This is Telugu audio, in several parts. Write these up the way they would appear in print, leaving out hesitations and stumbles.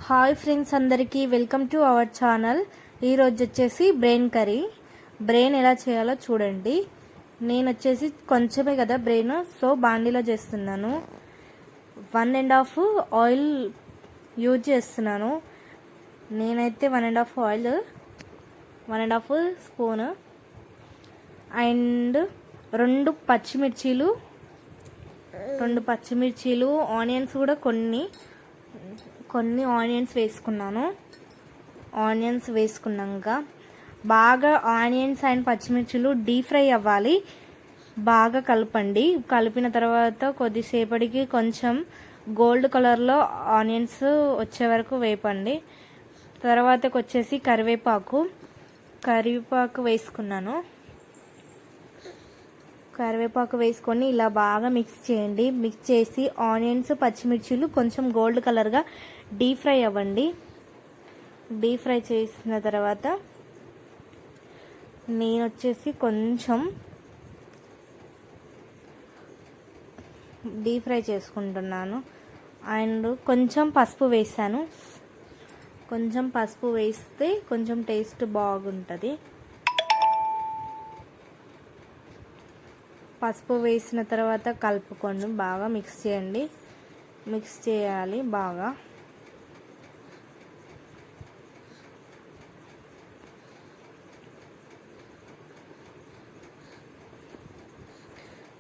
హాయ్ ఫ్రెండ్స్, అందరికీ వెల్కమ్ టు అవర్ ఛానల్. ఈరోజు వచ్చేసి బ్రెయిన్ కర్రీ. బ్రెయిన్ ఎలా చేయాలో చూడండి. నేను వచ్చేసి కొంచెమే కదా బ్రెయిన్, సో బాండీలో చేస్తున్నాను. 1.5 ఆయిల్ యూజ్ చేస్తున్నాను. నేనైతే 1.5 ఆయిల్, 1.5 స్పూన్ అండ్ 2 పచ్చిమిర్చీలు, ఆనియన్స్ కూడా కొన్ని ఆనియన్స్ వేసుకున్నాను. ఆనియన్స్ వేసుకున్నాక బాగా ఆనియన్స్ అండ్ పచ్చిమిర్చిలు డీప్ ఫ్రై అవ్వాలి. బాగా కలపండి. కలిపిన తర్వాత కొద్దిసేపటికి కొంచెం గోల్డ్ కలర్లో ఆనియన్స్ వచ్చే వరకు వేపండి. తర్వాతకి వచ్చేసి కరివేపాకు వేసుకున్నాను. కరివేపాకు వేసుకొని ఇలా బాగా మిక్స్ చేయండి. మిక్స్ చేసి ఆనియన్స్ పచ్చిమిర్చిలు కొంచెం గోల్డ్ కలర్గా డీప్ ఫ్రై అవ్వండి. డీప్ ఫ్రై చేసిన తర్వాత నేను వచ్చేసి కొంచెం డీప్ ఫ్రై చేసుకుంటున్నాను. అండ్ కొంచెం పసుపు వేసాను. కొంచెం పసుపు వేస్తే కొంచెం టేస్ట్ బాగుంటుంది. పసుపు వేసిన తర్వాత కలుపుకొని బాగా మిక్స్ చేయండి. మిక్స్ చేయాలి బాగా.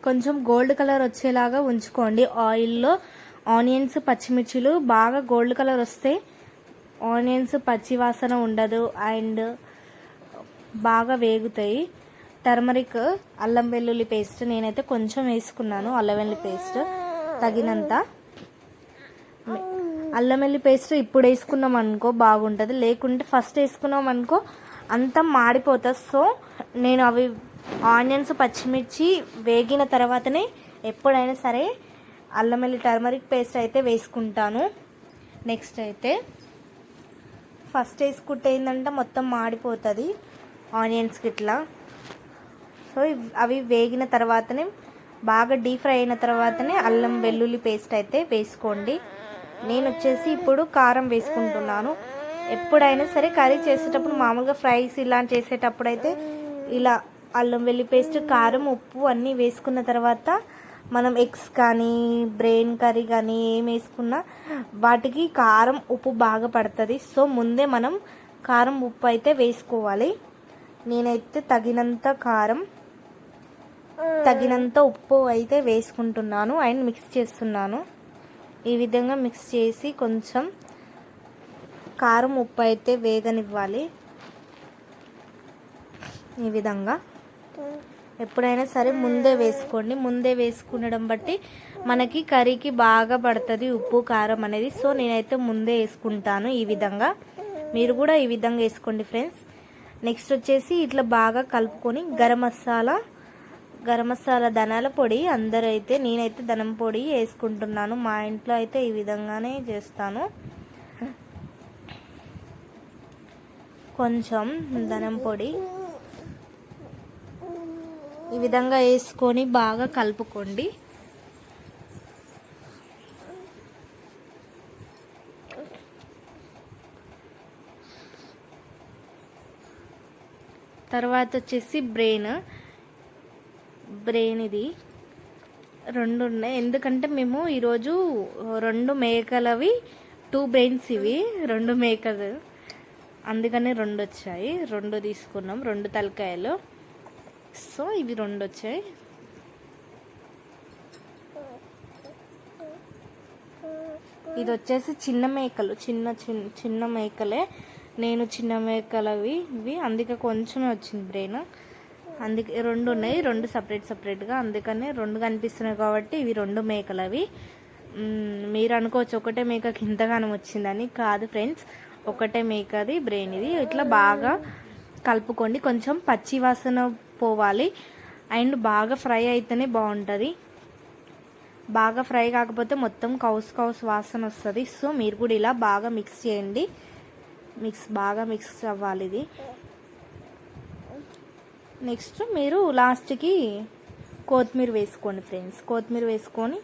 కొంచెం గోల్డ్ కలర్ వచ్చేలాగా ఉంచుకోండి. ఆయిల్లో ఆనియన్స్ పచ్చిమిర్చిలు బాగా గోల్డ్ కలర్ వస్తే ఆనియన్స్ పచ్చి వాసన ఉండదు అండ్ బాగా వేగుతాయి. టర్మరిక్, అల్లం వెల్లుల్లి పేస్ట్ నేనైతే కొంచెం వేసుకున్నాను. అల్లం వెల్లుల్లి పేస్ట్ తగినంత. అల్లం వెల్లుల్లి పేస్ట్ ఇప్పుడు వేసుకున్నాం అనుకో బాగుంటుంది, లేకుంటే ఫస్ట్ వేసుకున్నాం అనుకో అంతా మాడిపోతుంది. సో నేను అవి ఆనియన్స్ పచ్చిమిర్చి వేగిన తర్వాతనే ఎప్పుడైనా సరే అల్లం వెల్లుల్లి టర్మరిక్ పేస్ట్ అయితే వేసుకుంటాను. నెక్స్ట్ అయితే ఫస్ట్ వేసుకుంటే ఏంటంటే మొత్తం మాడిపోతుంది ఆనియన్స్కి ఇట్లా. సో అవి వేగిన తర్వాతనే బాగా డీప్ ఫ్రై అయిన తర్వాతనే అల్లం వెల్లుల్లి పేస్ట్ అయితే వేసుకోండి. నేను వచ్చేసి ఇప్పుడు కారం వేసుకుంటున్నాను. ఎప్పుడైనా సరే కర్రీ చేసేటప్పుడు మామూలుగా ఫ్రైస్ ఇలా చేసేటప్పుడు అయితే ఇలా అల్లం వెల్లుల్లి పేస్ట్, కారం, ఉప్పు అన్నీ వేసుకున్న తర్వాత మనం ఎగ్స్ కానీ బ్రెయిన్ కర్రీ కానీ ఏం వేసుకున్నా వాటికి కారం ఉప్పు బాగా పడుతుంది. సో ముందే మనం కారం ఉప్పు అయితే వేసుకోవాలి. నేనైతే తగినంత కారం, తగినంత ఉప్పు అయితే వేసుకుంటున్నాను అండ్ మిక్స్ చేస్తున్నాను. ఈ విధంగా మిక్స్ చేసి కొంచెం కారం ఉప్పు అయితే వేగనివ్వాలి. ఈ విధంగా ఎప్పుడైనా సరే ముందే వేసుకోండి. ముందే వేసుకునడం బట్టి మనకి కర్రీకి బాగా పడుతుంది ఉప్పు కారం అనేది. సో నేనైతే ముందే వేసుకుంటాను. ఈ విధంగా మీరు కూడా ఈ విధంగా వేసుకోండి ఫ్రెండ్స్. నెక్స్ట్ వచ్చేసి ఇట్లా బాగా కలుపుకొని గరం మసాలా ధనాల పొడి, అందరైతే నేనైతే ధనం పొడి వేసుకుంటున్నాను. మా ఇంట్లో అయితే ఈ విధంగానే చేస్తాను. కొంచెం ధనం పొడి ఈ విధంగా వేసుకొని బాగా కలుపుకోండి. తర్వాత వచ్చేసి బ్రెయిన్ ఇది 2 ఉన్నాయి. ఎందుకంటే మేము ఈరోజు 2 మేకలవి 2 బ్రెయిన్స్, ఇవి 2 మేకలు, అందుకని 2 వచ్చాయి. 2 తీసుకున్నాం, 2 తలకాయలు. సో ఇవి 2 వచ్చాయి. ఇది వచ్చేసి చిన్న మేకలు, చిన్న మేకలే. నేను చిన్న మేకలవి ఇవి, అందుకే కొంచెమే వచ్చింది బ్రెయిన్. అందుకే 2 ఉన్నాయి, 2 సపరేట్గా, అందుకనే 2 కనిపిస్తున్నాయి కాబట్టి ఇవి 2 మేకలవి. మీరు అనుకోవచ్చు ఒకటే మేకకి ఇంతగానం వచ్చిందని. కాదు ఫ్రెండ్స్, ఒకటే మేకది బ్రెయిన్ ఇది. ఇట్లా బాగా కలుపుకోండి. కొంచెం పచ్చి వాసన పోవాలి అండ్ బాగా ఫ్రై అయితేనే బాగుంటుంది. బాగా ఫ్రై కాకపోతే మొత్తం కౌస్ వాసన వస్తుంది. సో మీరు కూడా ఇలా బాగా మిక్స్ చేయండి. బాగా మిక్స్ అవ్వాలి ఇది. నెక్స్ట్ మీరు లాస్ట్కి కొత్తిమీర వేసుకోండి ఫ్రెండ్స్. కొత్తిమీర వేసుకొని